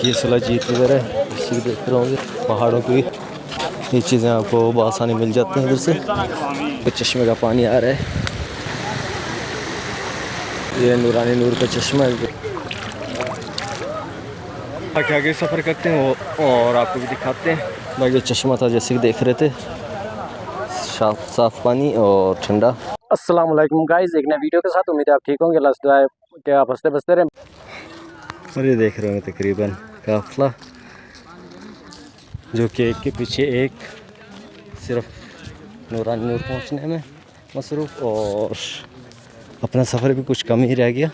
बाकी ये सलाजीत वगैरह इसी देख रहे होंगे। पहाड़ों की ये चीज़ें आपको आसानी मिल जाती हैं इधर से। तो चश्मे का पानी आ रहा है, ये नूरानी नूर का चश्मा है। बाकी आगे सफ़र करते हैं और आपको भी दिखाते हैं। बाकी चश्मा था जैसे कि देख रहे थे, साफ पानी और ठंडा। अस्सलाम वालेकुम गाइस, एक नए वीडियो के साथ उम्मीद है आप ठीक होंगे। लास्ट दुआ है कि आप हंसते बसते रहें। और ये देख रहे होंगे तकरीबन काफ़िला जो कि एक के पीछे एक सिर्फ नूरानी नूर पहुंचने में मसरूफ़, और अपना सफ़र भी कुछ कम ही रह गया।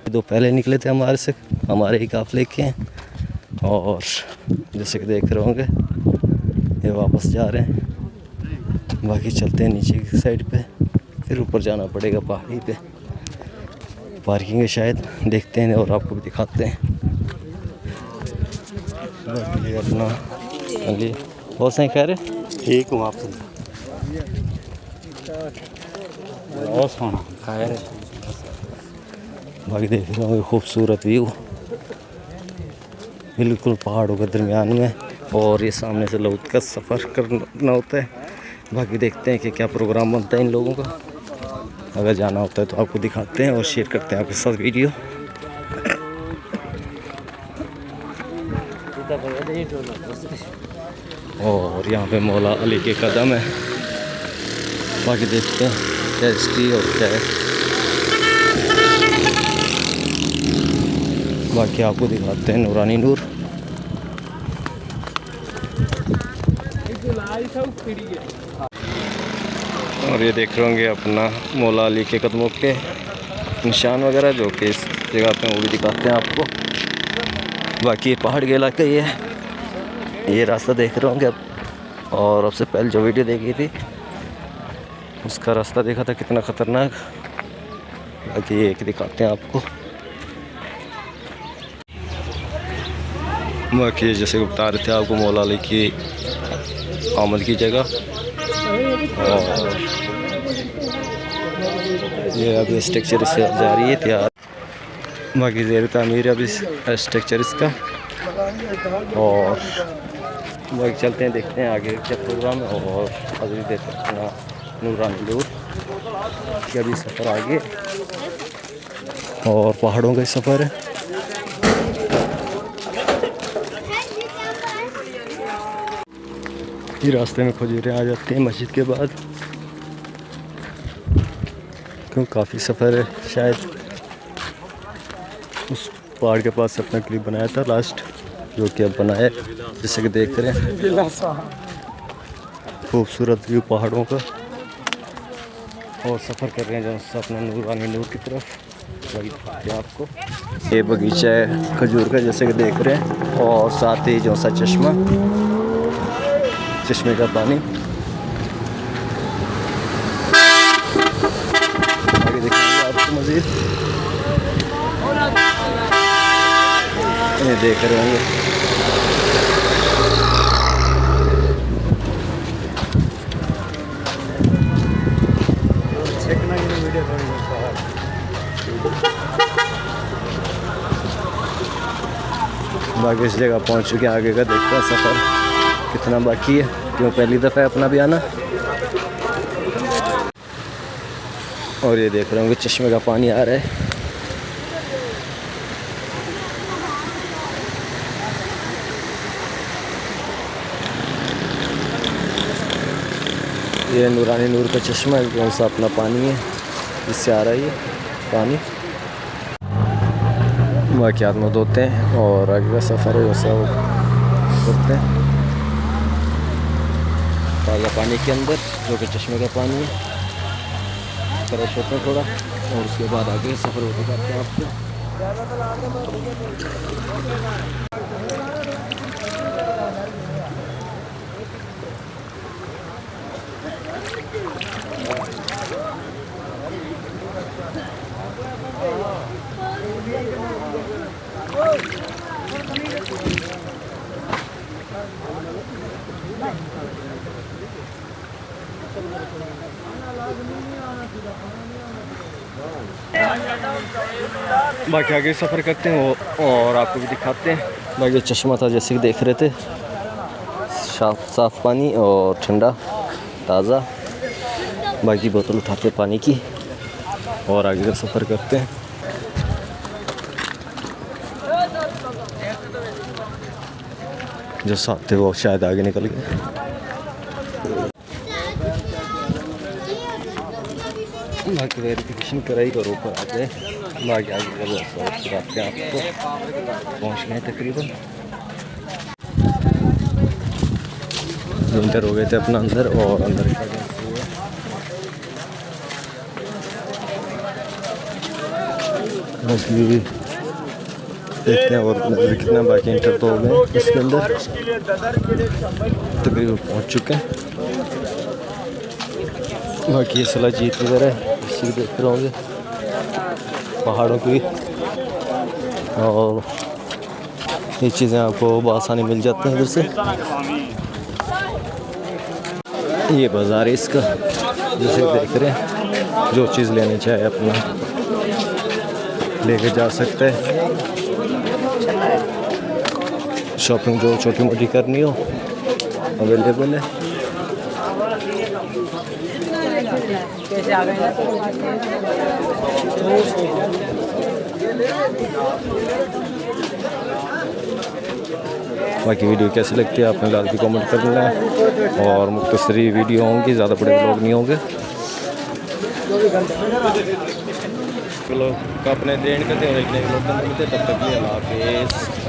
दो पहले निकले थे हमारे ही काफ़िले के हैं, और जैसे कि देख रहे होंगे ये वापस जा रहे हैं। बाकी चलते हैं नीचे की साइड पे, फिर ऊपर जाना पड़ेगा पहाड़ी पे। पार्किंग है शायद, देखते हैं और आपको भी दिखाते हैं। बाकी अपना अली बहुत सही कह रहे ठीक हूँ आप खैर। बाकी देख रहे होंगे खूबसूरत व्यू बिल्कुल पहाड़ों के दरमियान में, और ये सामने से लौट का सफ़र करना होता है। बाकी देखते हैं कि क्या प्रोग्राम बनता है इन लोगों का। अगर जाना होता है तो आपको दिखाते हैं और शेयर करते हैं आपके साथ वीडियो। और यहाँ पे मौला अली के कदम है। बाकी देखते हैं क्या इसकी और क्या है। बाकी आपको दिखाते हैं नूरानी नूर। और ये देख रहे होंगे अपना मौला अली के कदमों के निशान वगैरह जो कि इस जगह पे, वो भी दिखाते हैं आपको। बाकी पहाड़ के इलाका ये रास्ता देख रहे होंगे अब, और सबसे पहले जो वीडियो देखी थी उसका रास्ता देखा था कितना ख़तरनाक। बाकी ये एक दिखाते हैं आपको। बाकी जैसे बता रहे थे आपको मौला अली की आमद की जगह, और ये अभी स्ट्रक्चर इससे जा रही है तैयार। बाकी ज़ेर तामीर अभी स्ट्रक्चर इसका। और बाकी चलते हैं देखते हैं आगे क्या प्रोग्राम है। और अभी देखते हैं अपना नूरानी नूर कि अभी सफ़र आगे और पहाड़ों का सफ़र है। ये रास्ते में खजूरें आ जाती हैं मस्जिद के बाद, क्यों काफ़ी सफ़र है। शायद उस पहाड़ के पास अपना क्लिप बनाया था लास्ट, जो कि अब बनाया जैसे कि देख रहे हैं। खूबसूरत व्यू पहाड़ों का, और सफ़र कर रहे हैं जो अपना नूरानी नूर की तरफ। वही आपको ये बगीचा है खजूर का जैसे कि देख रहे हैं, और साथ ही जो सा चश्मे का पानी। आगे दिखाएंगे आपको मज़ीद, ये देख रहे होंगे। बाकी इस जगह पहुंच चुके हैं, आगे का देखते हैं सफ़र कितना बाकी है, क्यों पहली दफ़ा है अपना भी आना। और ये देख रहे होंगे चश्मे का पानी आ रहा है। ये नूरानी नूर का चश्मा है, कौन सा अपना पानी है जिससे आ रहा है ये पानी। बाकी हाथ में धोते हैं और आगे का सफ़र है वैसा वो करते हैं ताज़ा पानी के अंदर, जो कि चश्मे का पानी है। फ्रेश होते हैं थोड़ा, और उसके बाद आगे सफ़र होते करते हैं आपको। बाकी आगे सफ़र करते हैं और आपको भी दिखाते हैं। बाकी चश्मा था जैसे कि देख रहे थे, साफ पानी और ठंडा ताज़ा। बाकी बोतल उठाते पानी की और आगे का सफ़र करते हैं। जो साथ थे वो शायद आगे निकल गए। बाकी वेरिफिकेशन कराई और ऊपर आ गए। बाकी आगे का रास्ते आपको पहुँच गए तकरीबन। इंटर हो गए थे अपना अंदर और अंदर का बाकी देखते हैं और कितना बाकी इंटर तो हो गए इसके अंदर तकरीबन पहुँच चुके हैं। बाकी ये सला जीत वगैरह है, इसी देख रहे होंगे पहाड़ों की, और ये चीज़ें आपको बआसानी मिल जाती हैं इधर से। ये बाज़ार है इसका, जैसे देख रहे हैं, जो चीज़ लेनी चाहे अपना लेके जा सकते हैं। शॉपिंग जो छोटी मोटी करनी हो अवेलेबल है। बाकी वीडियो कैसी लगती है आपने लाजमी कमेंट करना है, और मुख्तसरी वीडियो होंगी, ज़्यादा बड़े ब्लॉग नहीं होंगे। चलो अपने देन करते हैं और एक नए ब्लॉग करते हैं। तब तक के लिए अल्लाह हाफ़िज़।